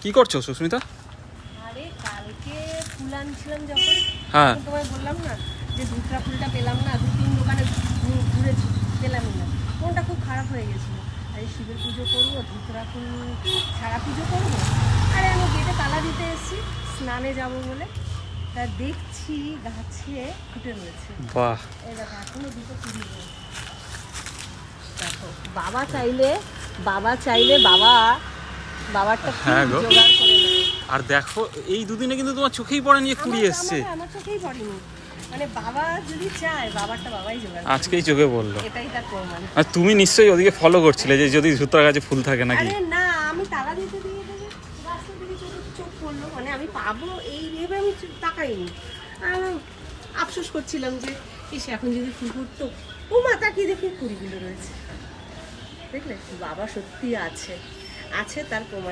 কি করছো সুস্মিতা? আরে কালকে ফুল আনছিলাম যখন, হ্যাঁ তোমায় বললাম না যে ধুতরা ফুলটা পেলাম না, 2-3 দোকানে ঘুরেছি, পেলামই না। মনটা খুব খারাপ হয়ে গেছিলো। আরে শিবের পুজো করবো, ধুতরা ফুল ছাড়া পুজো করবো। আরে আমি গেটে তালা দিতে এসেছি স্নানে যাব বলে, তা দেখছি গাছে ফুটে রয়েছে। বাহ, এই দেখো এখনো দুটো কুড়ি রয়েছে। দেখো বাবা চাইলে বাবারটা হ্যাঁ গো। জোগাড় করে নেবে। আর দেখো এই দুদিনে কিন্তু তোমার চোখেই পড়েনি যে কুড়ি এসছে। আমার চোখেই পড়েনি, মানে বাবা যদি চায় বাবারটা বাবাই জোগাড় করে আজকেই চোখে পড়লো। দেবে। এটাই তার প্রমাণ। আর তুমি নিশ্চয়ই ওদিকে ফলো করছিলে যে যদি ধুতরা গাছে ফুল থাকে নাকি। আরে না, আমি তালা দিতে দিয়ে দেবে, রাস্তা থেকে চোখ পড়লো, মানে আমি পাবো এই ভেবে আমি তাকাইনি। আমি আফসোস করছিলাম যে ইস এখন যদি ফুল ফুটতো। ও মাতা কি দেখি কুড়িগুলো রয়েছে, দেখলে বাবা সত্যি আছে তার প্রমাণ।